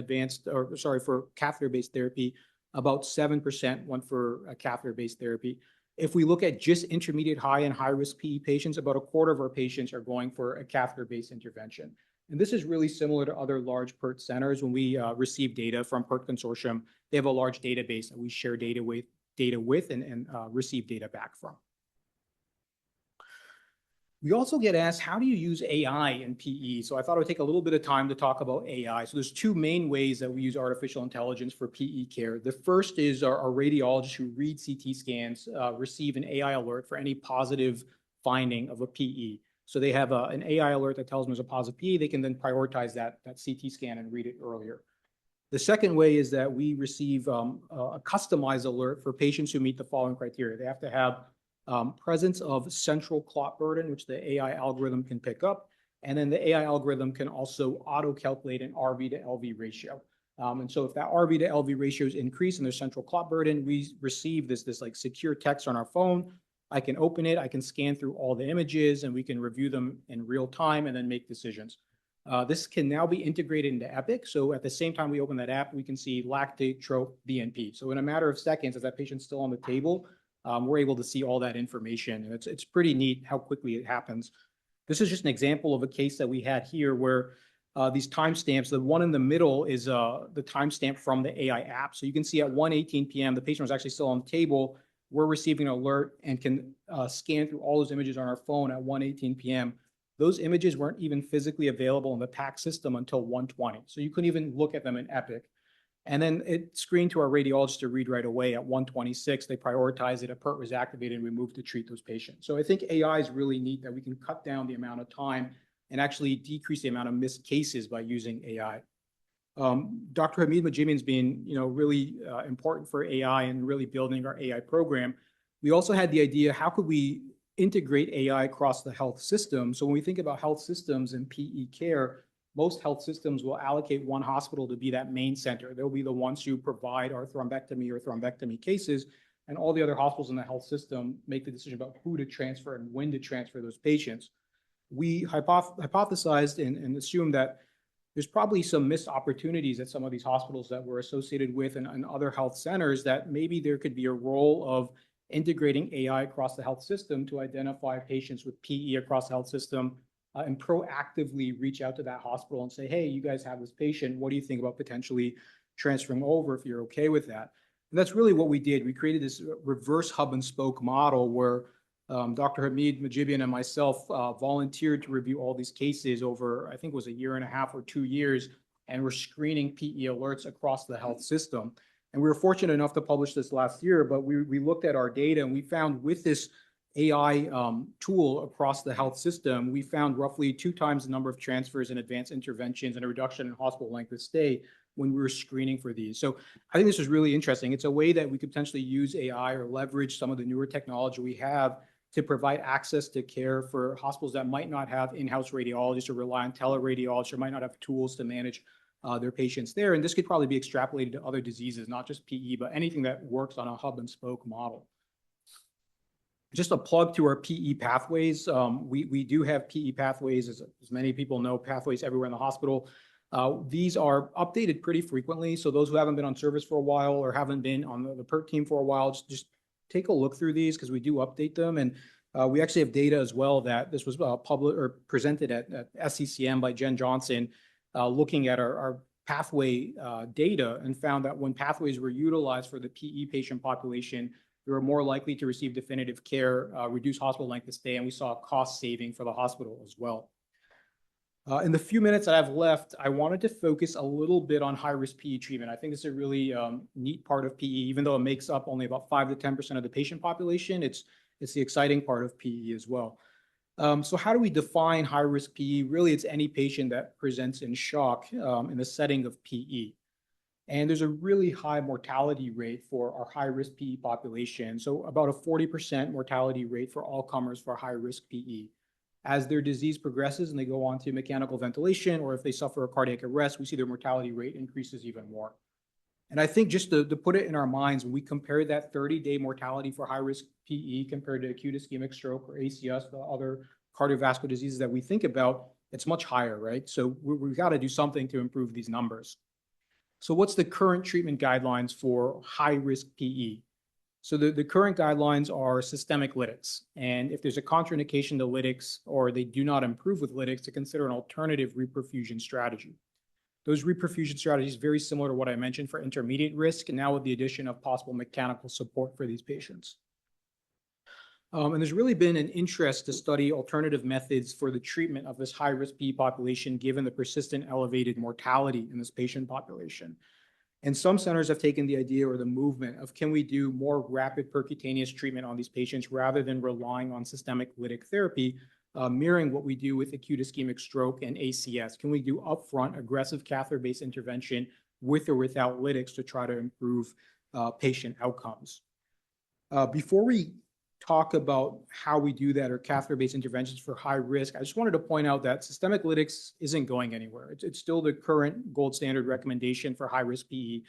for catheter-based therapy, about 7% went for a catheter-based therapy. If we look at just intermediate, high, and high-risk PE patients, about a quarter of our patients are going for a catheter-based intervention. And this is really similar to other large PERT centers. When we receive data from PERT Consortium, they have a large database that we share data with and receive data back from. We also get asked, how do you use AI in PE? So I thought I would take a little bit of time to talk about AI. So there's two main ways that we use artificial intelligence for PE care. The first is our radiologists who read CT scans receive an AI alert for any positive finding of a PE. So they have an AI alert that tells them there's a positive PE. They can then prioritize that CT scan and read it earlier. The second way is that we receive a customized alert for patients who meet the following criteria. They have to have presence of central clot burden, which the AI algorithm can pick up. And then the AI algorithm can also auto-calculate an RV to LV ratio. And so if that RV to LV ratio is increased and there's central clot burden, we receive this like secure text on our phone. I can open it, I can scan through all the images, and we can review them in real time and then make decisions. This can now be integrated into Epic. So at the same time we open that app, we can see lactate, trope, BNP. So in a matter of seconds, as that patient's still on the table, we're able to see all that information. And it's pretty neat how quickly it happens. This is just an example of a case that we had here where these timestamps, the one in the middle is the timestamp from the AI app. So you can see at 1:18 p.m., the patient was actually still on the table. We're receiving an alert and can scan through all those images on our phone at 1:18 p.m. Those images weren't even physically available in the PAC system until 1:20. So you couldn't even look at them in Epic. And then it screened to our radiologist to read right away at 1:26. They prioritized it, a PERT was activated, and we moved to treat those patients. So I think AI is really neat that we can cut down the amount of time and actually decrease the amount of missed cases by using AI. Dr. Hamid Majibian's been, really important for AI and really building our AI program. We also had the idea, how could we integrate AI across the health system? So when we think about health systems and PE care, most health systems will allocate one hospital to be that main center. They'll be the ones who provide our thrombectomy cases, and all the other hospitals in the health system make the decision about who to transfer and when to transfer those patients. We hypothesized and assumed that there's probably some missed opportunities at some of these hospitals that we're associated with and other health centers, that maybe there could be a role of integrating AI across the health system to identify patients with PE across the health system and proactively reach out to that hospital and say, hey, you guys have this patient. What do you think about potentially transferring over if you're okay with that? And that's really what we did. We created this reverse hub and spoke model where Dr. Hamid Majibian and myself volunteered to review all these cases over, I think it was 1.5 years or 2 years, and we're screening PE alerts across the health system. And we were fortunate enough to publish this last year, but we looked at our data and we found with this AI tool across the health system, we found roughly 2 times the number of transfers and advanced interventions and a reduction in hospital length of stay when we were screening for these. So I think this is really interesting. It's a way that we could potentially use AI or leverage some of the newer technology we have to provide access to care for hospitals that might not have in-house radiologists or rely on teleradiologists or might not have tools to manage their patients there. And this could probably be extrapolated to other diseases, not just PE, but anything that works on a hub and spoke model. Just a plug to our PE pathways. We do have PE pathways, as many people know, pathways everywhere in the hospital. These are updated pretty frequently. So those who haven't been on service for a while or haven't been on the PERT team for a while, just take a look through these because we do update them. And we actually have data as well that this was presented at SCCM by Jen Johnson, looking at our pathway data, and found that when pathways were utilized for the PE patient population, they were more likely to receive definitive care, reduce hospital length of stay, and we saw a cost saving for the hospital as well. In the few minutes that I have left, I wanted to focus a little bit on high-risk PE treatment. I think it's a really neat part of PE, even though it makes up only about 5 to 10% of the patient population. It's the exciting part of PE as well. So how do we define high-risk PE? Really, it's any patient that presents in shock in the setting of PE. And there's a really high mortality rate for our high-risk PE population. So about a 40% mortality rate for all comers for high-risk PE. As their disease progresses and they go on to mechanical ventilation, or if they suffer a cardiac arrest, we see their mortality rate increases even more. And I think just to put it in our minds, when we compare that 30-day mortality for high-risk PE compared to acute ischemic stroke or ACS, the other cardiovascular diseases that we think about, it's much higher, right? So we've got to do something to improve these numbers. So what's the current treatment guidelines for high-risk PE? So the current guidelines are systemic lytics. And if there's a contraindication to lytics or they do not improve with lytics, to consider an alternative reperfusion strategy. Those reperfusion strategies are very similar to what I mentioned for intermediate risk, and now with the addition of possible mechanical support for these patients. And there's really been an interest to study alternative methods for the treatment of this high-risk PE population, given the persistent elevated mortality in this patient population. And some centers have taken the idea or the movement of, can we do more rapid percutaneous treatment on these patients rather than relying on systemic lytic therapy, mirroring what we do with acute ischemic stroke and ACS? Can we do upfront aggressive catheter-based intervention with or without lytics to try to improve patient outcomes? Before we talk about how we do that or catheter-based interventions for high risk, I just wanted to point out that systemic lytics isn't going anywhere. It's still the current gold standard recommendation for high-risk PE.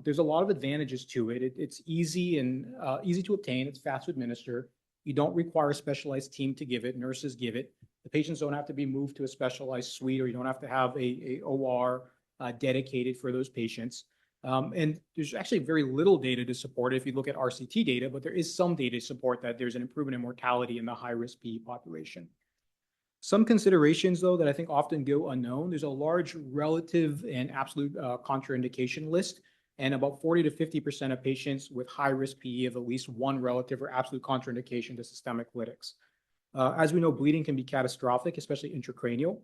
There's a lot of advantages to it. It's easy and easy to obtain. It's fast to administer. You don't require a specialized team to give it. Nurses give it. The patients don't have to be moved to a specialized suite, or you don't have to have a OR dedicated for those patients. And there's actually very little data to support it if you look at RCT data, but there is some data to support that there's an improvement in mortality in the high-risk PE population. Some considerations, though, that I think often go unknown. There's a large relative and absolute contraindication list, and about 40 to 50% of patients with high-risk PE have at least one relative or absolute contraindication to systemic lytics. As we know, bleeding can be catastrophic, especially intracranial.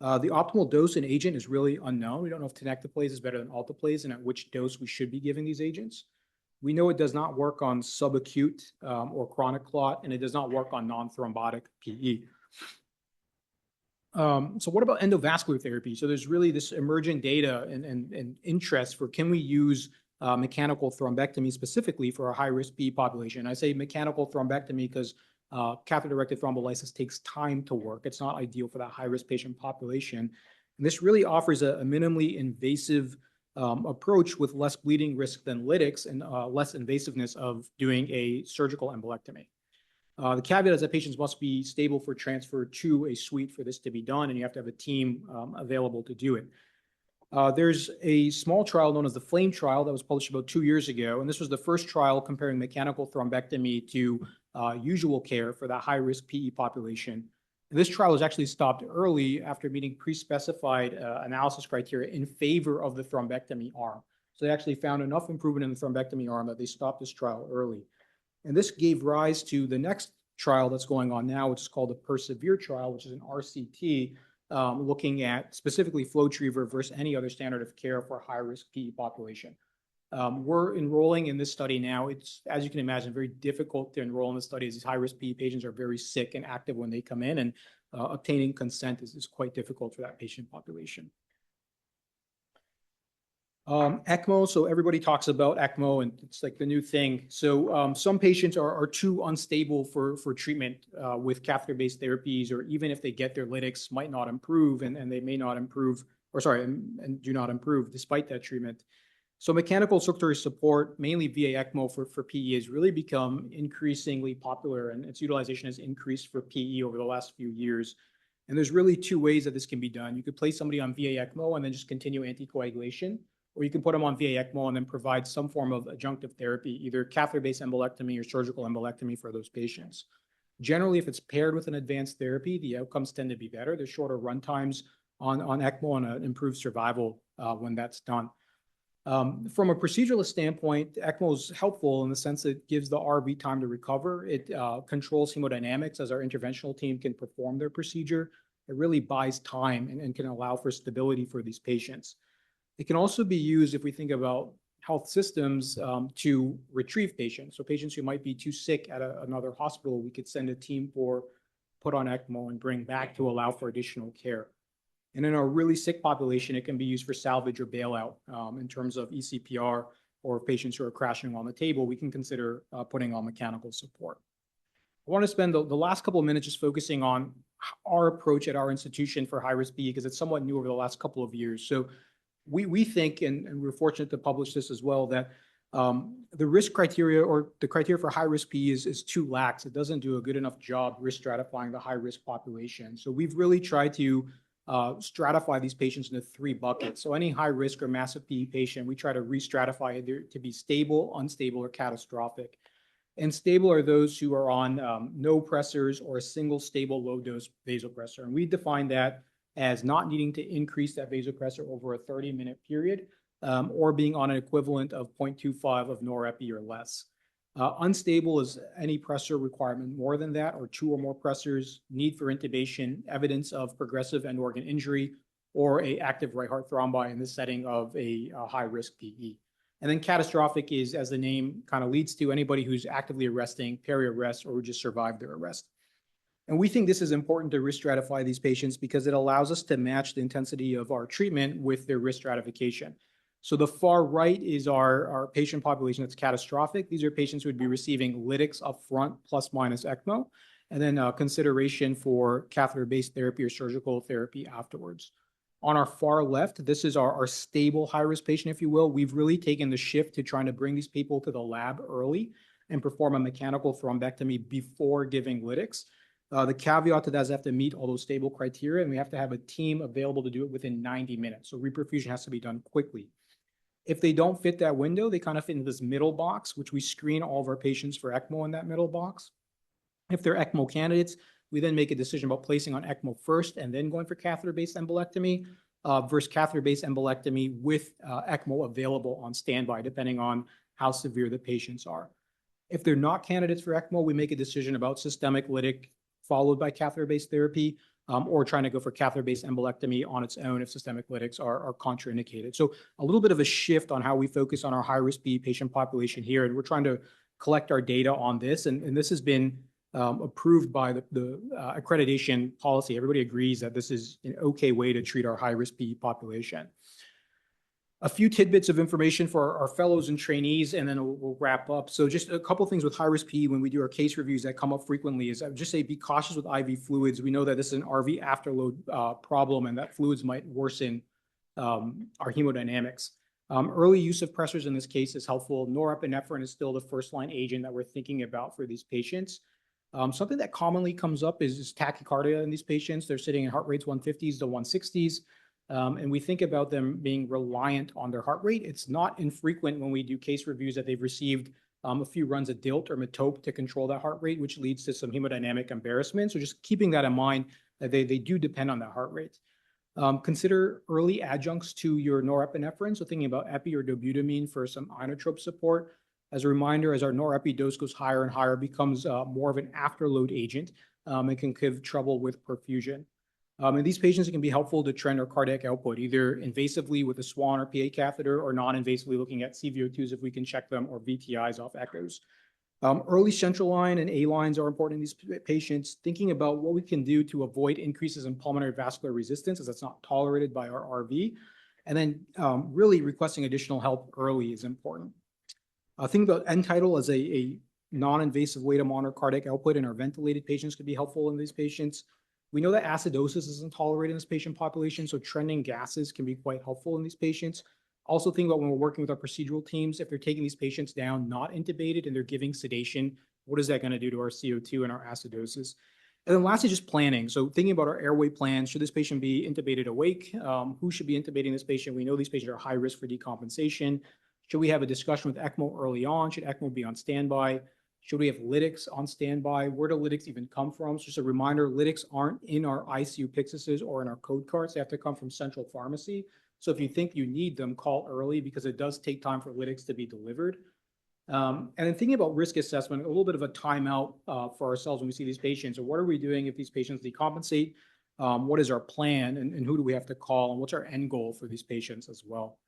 The optimal dose and agent is really unknown. We don't know if tenecteplase is better than alteplase and at which dose we should be giving these agents. We know it does not work on subacute or chronic clot, and it does not work on non-thrombotic PE. So what about endovascular therapy? So there's really this emerging data and interest for, can we use mechanical thrombectomy specifically for a high-risk PE population? I say mechanical thrombectomy because catheter-directed thrombolysis takes time to work. It's not ideal for that high-risk patient population. And this really offers a minimally invasive approach with less bleeding risk than lytics and less invasiveness of doing a surgical embolectomy. The caveat is that patients must be stable for transfer to a suite for this to be done, and you have to have a team available to do it. There's a small trial known as the FLAME trial that was published about 2 years ago, and this was the first trial comparing mechanical thrombectomy to usual care for the high-risk PE population. And this trial was actually stopped early after meeting pre-specified analysis criteria in favor of the thrombectomy arm. So they actually found enough improvement in the thrombectomy arm that they stopped this trial early. And this gave rise to the next trial that's going on now, which is called the PERSEVERE trial, which is an RCT looking at specifically FlowTriever versus any other standard of care for high-risk PE population. We're enrolling in this study now. It's, as you can imagine, very difficult to enroll in the study as these high-risk PE patients are very sick and active when they come in, and obtaining consent is quite difficult for that patient population. ECMO, so everybody talks about ECMO and it's like the new thing. So some patients are too unstable for treatment with catheter-based therapies, or even if they get their lytics, might not improve and they may not improve, or sorry, and do not improve despite that treatment. So mechanical circulatory support, mainly via ECMO for PE, has really become increasingly popular, and its utilization has increased for PE over the last few years. And there's really two ways that this can be done. You could place somebody on VA ECMO and then just continue anticoagulation, or you can put them on VA ECMO and then provide some form of adjunctive therapy, either catheter-based embolectomy or surgical embolectomy for those patients. Generally, if it's paired with an advanced therapy, the outcomes tend to be better. There's shorter run times on ECMO and improved survival when that's done. From a proceduralist standpoint, ECMO is helpful in the sense that it gives the RV time to recover. It controls hemodynamics as our interventional team can perform their procedure. It really buys time and can allow for stability for these patients. It can also be used if we think about health systems to retrieve patients. So patients who might be too sick at another hospital, we could send a team for, put on ECMO and bring back to allow for additional care. And in our really sick population, it can be used for salvage or bailout in terms of ECPR, or patients who are crashing on the table, we can consider putting on mechanical support. I want to spend the last couple of minutes just focusing on our approach at our institution for high-risk PE, because it's somewhat new over the last couple of years. So we think, and we're fortunate to publish this as well, that the risk criteria, or the criteria for high-risk PE, is too lax. It doesn't do a good enough job risk stratifying the high-risk population. So we've really tried to stratify these patients into 3 buckets. So any high risk or massive PE patient, we try to re-stratify either to be stable, unstable, or catastrophic. And stable are those who are on no pressors or a single stable low dose vasopressor. And we define that as not needing to increase that vasopressor over a 30-minute period, or being on an equivalent of 0.25 of norepi or less. Unstable is any pressor requirement more than that, or 2 or more pressors, need for intubation, evidence of progressive end organ injury, or a active right heart thrombi in the setting of a high-risk PE. And then catastrophic is, as the name kind of leads to, anybody who's actively arresting, peri-arrest, or who just survived their arrest. And we think this is important to risk stratify these patients because it allows us to match the intensity of our treatment with their risk stratification. So the far right is our patient population that's catastrophic. These are patients who would be receiving lytics up front plus minus ECMO, and then consideration for catheter-based therapy or surgical therapy afterwards. On our far left, this is our stable high-risk patient, if you will. We've really taken the shift to trying to bring these people to the lab early and perform a mechanical thrombectomy before giving lytics. The caveat to that is they have to meet all those stable criteria, and we have to have a team available to do it within 90 minutes. So reperfusion has to be done quickly. If they don't fit that window, they kind of fit into this middle box, which we screen all of our patients for ECMO in that middle box. If they're ECMO candidates, we then make a decision about placing on ECMO first and then going for catheter-based embolectomy versus catheter-based embolectomy with ECMO available on standby, depending on how severe the patients are. If they're not candidates for ECMO, we make a decision about systemic lytic followed by catheter-based therapy, or trying to go for catheter-based embolectomy on its own if systemic lytics are contraindicated. So a little bit of a shift on how we focus on our high-risk PE patient population here, and we're trying to collect our data on this, and this has been approved by the accreditation policy. Everybody agrees that this is an okay way to treat our high-risk PE population. A few tidbits of information for our fellows and trainees, and then we'll wrap up. So just a couple things with high-risk PE when we do our case reviews that come up frequently is I would just say be cautious with IV fluids. We know that this is an RV afterload problem, and that fluids might worsen our hemodynamics. Early use of pressors in this case is helpful. Norepinephrine is still the first-line agent that we're thinking about for these patients. Something that commonly comes up is tachycardia in these patients. They're sitting in heart rates 150s to 160s. And we think about them being reliant on their heart rate. It's not infrequent when we do case reviews that they've received a few runs of DILT or metope to control that heart rate, which leads to some hemodynamic embarrassment. So just keeping that in mind, that they do depend on that heart rate. Consider early adjuncts to your norepinephrine. So thinking about epi or dobutamine for some inotrope support. As a reminder, as our norepi dose goes higher and higher, it becomes more of an afterload agent and can give trouble with perfusion. In these patients, it can be helpful to trend our cardiac output, either invasively with a Swan or PA catheter, or non-invasively looking at CVO2s if we can check them, or VTIs off echoes. Early central line and A lines are important in these patients. Thinking about what we can do to avoid increases in pulmonary vascular resistance, as that's not tolerated by our RV. And then really requesting additional help early is important. Think about end tidal as a non-invasive way to monitor cardiac output in our ventilated patients could be helpful in these patients. We know that acidosis isn't tolerated in this patient population, so trending gases can be quite helpful in these patients. Also think about when we're working with our procedural teams, if they're taking these patients down, not intubated, and they're giving sedation, what is that going to do to our CO2 and our acidosis? And then lastly, just planning. So thinking about our airway plans, should this patient be intubated awake? Who should be intubating this patient? We know these patients are high risk for decompensation. Should we have a discussion with ECMO early on? Should ECMO be on standby? Should we have lytics on standby? Where do lytics even come from? So just a reminder, lytics aren't in our ICU Pyxis or in our code cards. They have to come from central pharmacy. So if you think you need them, call early because it does take time for lytics to be delivered. And then thinking about risk assessment, a little bit of a timeout for ourselves when we see these patients. So what are we doing if these patients decompensate? What is our plan, and who do we have to call, and what's our end goal for these patients as well?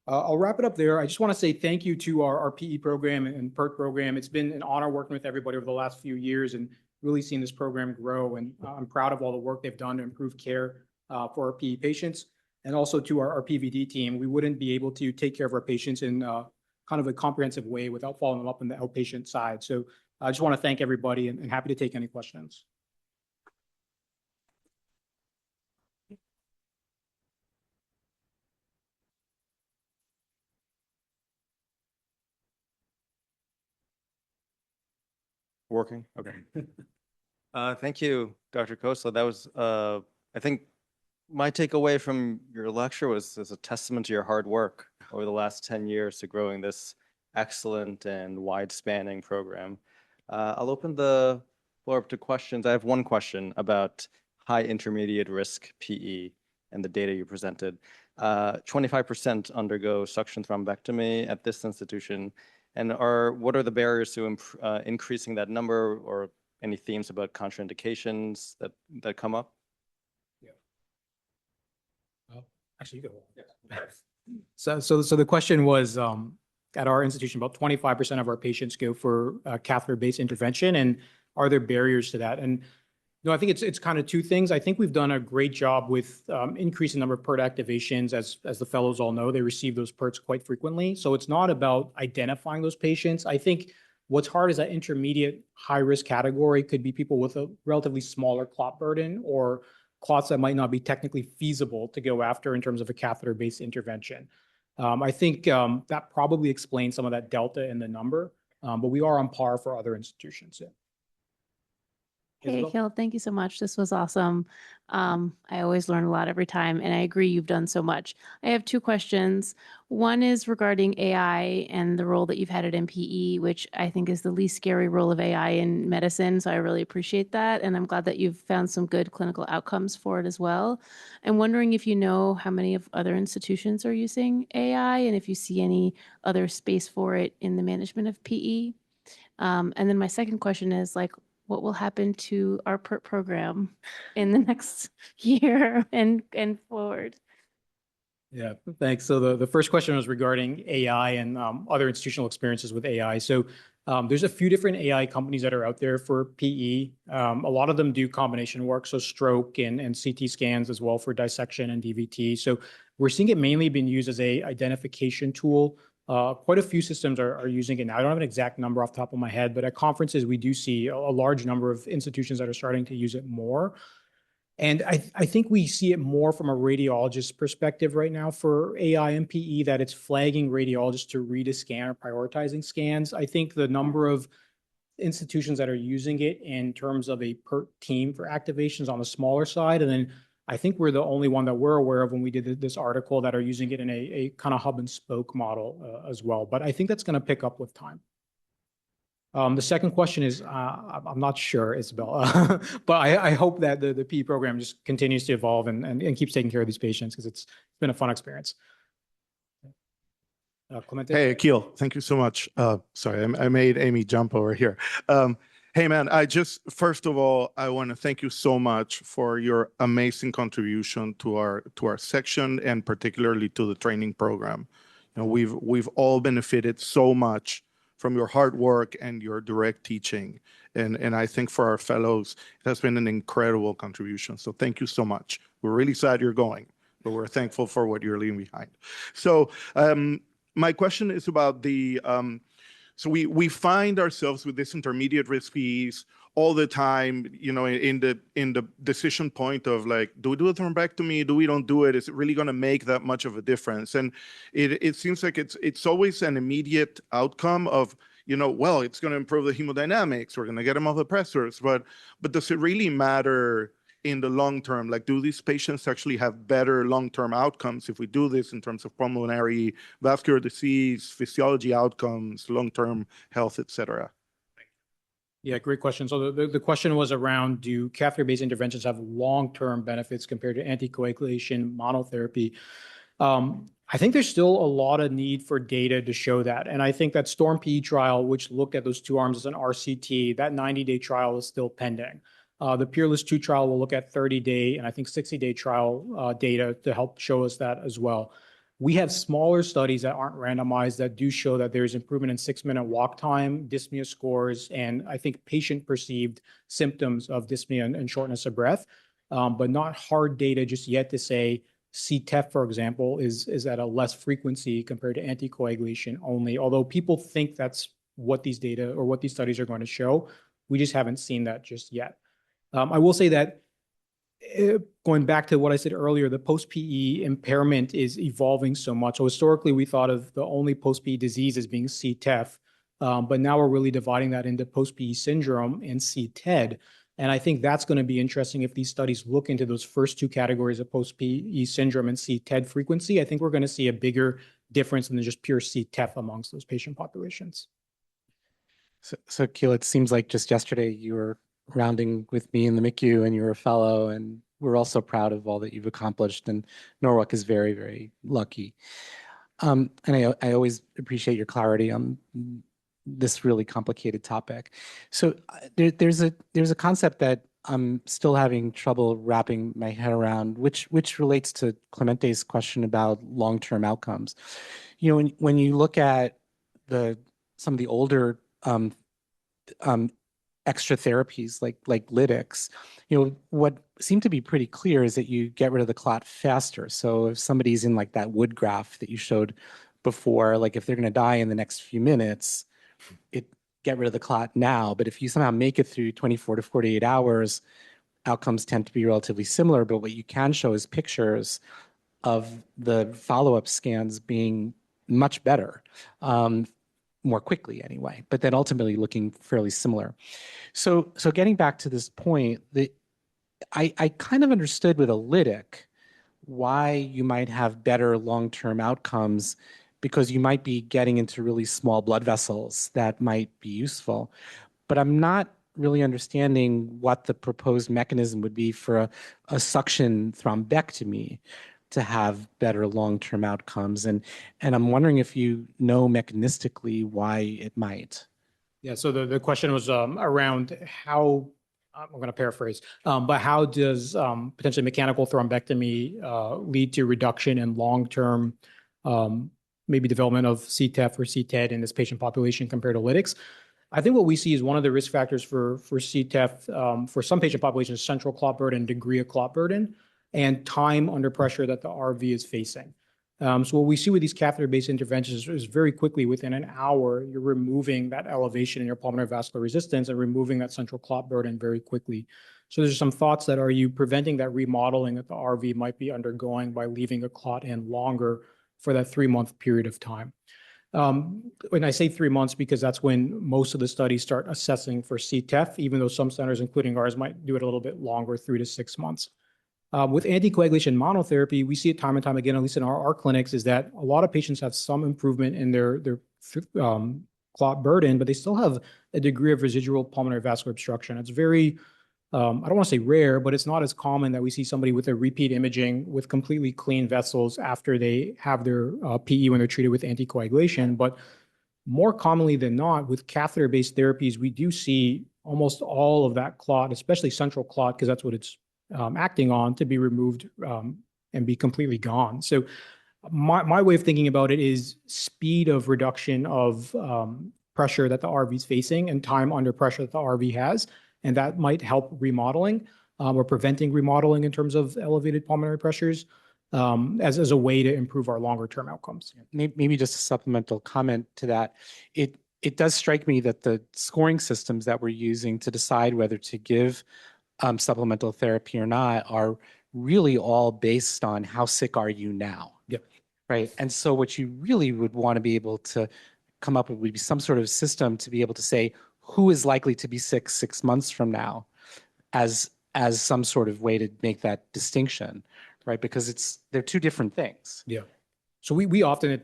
I'll wrap it up there. I just want to say thank you to our PE program and PERT program. It's been an honor working with everybody over the last few years and really seeing this program grow. And I'm proud of all the work they've done to improve care for our PE patients. And also to our PVD team, we wouldn't be able to take care of our patients in kind of a comprehensive way without following them up on the outpatient side. So I just want to thank everybody and happy to take any questions. Working? Okay. Thank you, Dr. Khosla. That was, I think my takeaway from your lecture was as a testament to your hard work over the last 10 years to growing this excellent and wide-spanning program. I'll open the floor up to questions. I have one question about high intermediate risk PE and the data you presented. 25% undergo suction thrombectomy at this institution. And what are the barriers to increasing that number, or any themes about contraindications that come up? Actually, you go. Yeah. So the question was, at our institution, about 25% of our patients go for catheter-based intervention, and are there barriers to that? And no, I think it's kind of two things. I think we've done a great job with increasing the number of PERT activations. As the fellows all know, they receive those PERTs quite frequently. So it's not about identifying those patients. I think what's hard is that intermediate high-risk category could be people with a relatively smaller clot burden or clots that might not be technically feasible to go after in terms of a catheter-based intervention. I think that probably explains some of that delta in the number, but we are on par for other institutions. Yeah. Hey, Akhil, thank you so much. This was awesome. I always learn a lot every time, and I agree you've done so much. I have two questions. One is regarding AI and the role that you've had at MPE, which I think is the least scary role of AI in medicine. So I really appreciate that. And I'm glad that you've found some good clinical outcomes for it as well. I'm wondering if you know how many of other institutions are using AI and if you see any other space for it in the management of PE. And then my second question is what will happen to our PERT program in the next year and forward? Yeah, thanks. So the first question was regarding AI and other institutional experiences with AI. So there's a few different AI companies that are out there for PE. A lot of them do combination work, so stroke and CT scans as well for dissection and DVT. So we're seeing it mainly being used as a identification tool. Quite a few systems are using it now. I don't have an exact number off the top of my head, but at conferences, we do see a large number of institutions that are starting to use it more. And I think we see it more from a radiologist perspective right now for AI and PE, that it's flagging radiologists to read a scan or prioritizing scans. I think the number of institutions that are using it in terms of a PERT team for activations on the smaller side. And then I think we're the only one that we're aware of when we did this article that are using it in a kind of hub and spoke model as well. But I think that's going to pick up with time. The second question is, I'm not sure, Isabel, but I hope that the PE program just continues to evolve and keeps taking care of these patients because it's been a fun experience. Clemente? Hey, Akhil, thank you so much. Sorry, I made Amy jump over here. Hey, man, first of all, I want to thank you so much for your amazing contribution to our section and particularly to the training program. You know, we've all benefited so much from your hard work and your direct teaching. And I think for our fellows, it has been an incredible contribution. So thank you so much. We're really sad you're going, but we're thankful for what you're leaving behind. So my question is about so we find ourselves with this intermediate risk PEs all the time, you know, in the decision point of like, do we do a thrombectomy? Do we don't do it? Is it really going to make that much of a difference? And it seems like it's always an immediate outcome of, you know, well, it's going to improve the hemodynamics. We're going to get them off the pressors, but does it really matter in the long term? Like, do these patients actually have better long-term outcomes if we do this in terms of pulmonary vascular disease, physiology outcomes, long-term health, et cetera? Yeah, great question. So the question was around, do catheter-based interventions have long-term benefits compared to anticoagulation monotherapy? I think there's still a lot of need for data to show that. And I think that STORM PE trial, which looked at those two arms as an RCT, that 90-day trial is still pending. The Peerless 2 trial will look at 30-day and I think 60-day trial data to help show us that as well. We have smaller studies that aren't randomized that do show that there's improvement in 6-minute walk time, dyspnea scores, and I think patient-perceived symptoms of dyspnea and shortness of breath. but not hard data just yet to say CTEPH, for example, is at a less frequency compared to anticoagulation only. Although people think that's what these data or what these studies are going to show, we just haven't seen that just yet. I will say that going back to what I said earlier, the post-PE impairment is evolving so much. So historically, we thought of the only post-PE disease as being CTEPH, but now we're really dividing that into post-PE syndrome and CTED. And I think that's going to be interesting if these studies look into those first two categories of post-PE syndrome and CTED frequency. I think we're going to see a bigger difference than just pure CTEPH amongst those patient populations. So Akhil, it seems like just yesterday you were rounding with me in the MICU and you're a fellow, and we're also proud of all that you've accomplished, and Norwalk is very, very lucky. And I always appreciate your clarity on this really complicated topic. So there's a concept that I'm still having trouble wrapping my head around, which relates to Clemente's question about long-term outcomes. You know, when you look at some of the older extra therapies like lytics, you know, what seemed to be pretty clear is that you get rid of the clot faster. So if somebody's in like that wood graph that you showed before, like if they're going to die in the next few minutes, get rid of the clot now. But if you somehow make it through 24 to 48 hours, outcomes tend to be relatively similar. But what you can show is pictures of the follow-up scans being much better, more quickly anyway, but then ultimately looking fairly similar. So getting back to this point, I kind of understood with a lytic why you might have better long-term outcomes, because you might be getting into really small blood vessels that might be useful. But I'm not really understanding what the proposed mechanism would be for a suction thrombectomy to have better long-term outcomes. And I'm wondering if you know mechanistically why it might. Yeah, so the question was around how, I'm going to paraphrase, but how does potentially mechanical thrombectomy lead to reduction in long-term maybe development of CTEPH or CTED in this patient population compared to lytics? I think what we see is one of the risk factors for CTEPH for some patient populations, central clot burden, degree of clot burden, and time under pressure that the RV is facing. So what we see with these catheter-based interventions is very quickly, within an hour, you're removing that elevation in your pulmonary vascular resistance and removing that central clot burden very quickly. So there's some thoughts that are you preventing that remodeling that the RV might be undergoing by leaving a clot in longer for that 3-month period of time. When I say 3 months, because that's when most of the studies start assessing for CTEPH, even though some centers, including ours, might do it a little bit longer, 3 to 6 months. With anticoagulation monotherapy, we see it time and time again, at least in our clinics, is that a lot of patients have some improvement in their clot burden, but they still have a degree of residual pulmonary vascular obstruction. It's very, I don't want to say rare, but it's not as common that we see somebody with a repeat imaging with completely clean vessels after they have their PE when they're treated with anticoagulation. But more commonly than not, with catheter-based therapies, we do see almost all of that clot, especially central clot, because that's what it's acting on, to be removed and be completely gone. So my way of thinking about it is speed of reduction of pressure that the RV is facing and time under pressure that the RV has. And that might help remodeling or preventing remodeling in terms of elevated pulmonary pressures as a way to improve our longer term outcomes. Maybe just a supplemental comment to that. It does strike me that the scoring systems that we're using to decide whether to give supplemental therapy or not are really all based on how sick are you now. Yep. Right. And so what you really would want to be able to come up with would be some sort of system to be able to say who is likely to be sick 6 months from now as some sort of way to make that distinction, right? Because they're two different things. Yeah. So we often,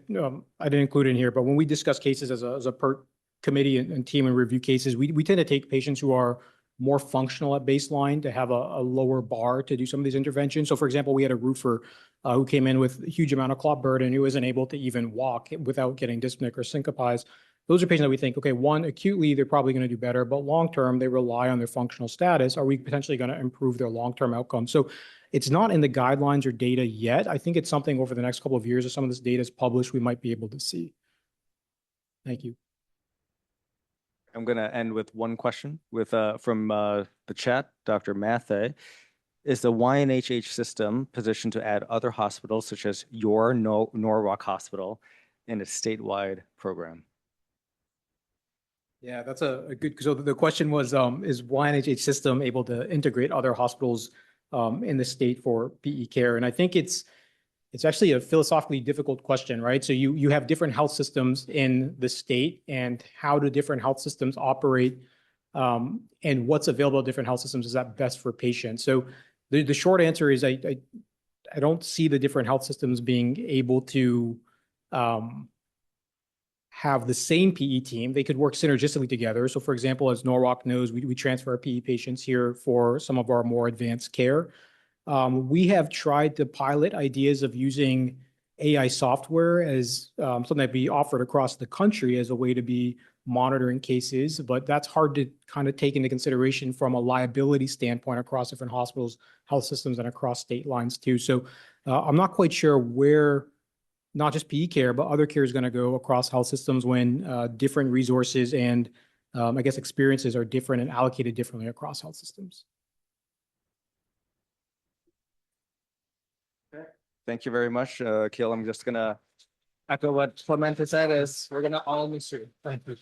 I didn't include it in here, but when we discuss cases as a PERT committee and team and review cases, we tend to take patients who are more functional at baseline to have a lower bar to do some of these interventions. So for example, we had a roofer who came in with a huge amount of clot burden, who wasn't able to even walk without getting dyspneic or syncopized. Those are patients that we think, okay, one, acutely, they're probably going to do better, but long-term, they rely on their functional status. Are we potentially going to improve their long-term outcome? So it's not in the guidelines or data yet. I think it's something over the next couple of years, as some of this data is published, we might be able to see. Thank you. I'm going to end with one question from the chat, Dr. Mathe. Is the YNHH system positioned to add other hospitals such as your Norwalk Hospital in a statewide program? Yeah, that's a good, so the question was, is YNHH system able to integrate other hospitals in the state for PE care? And I think it's actually a philosophically difficult question, right? So you have different health systems in the state, and how do different health systems operate, and what's available at different health systems is that best for patients? So the short answer is I don't see the different health systems being able to have the same PE team. They could work synergistically together. So for example, as Norwalk knows, we transfer our PE patients here for some of our more advanced care. We have tried to pilot ideas of using AI software as something that be offered across the country as a way to be monitoring cases, but that's hard to kind of take into consideration from a liability standpoint across different hospitals, health systems, and across state lines too. So I'm not quite sure where not just PE care, but other care is going to go across health systems when different resources and I guess experiences are different and allocated differently across health systems. Thank you very much, Akhil. I'm just gonna echo what Clemente said is we're gonna all miss you. Thank you.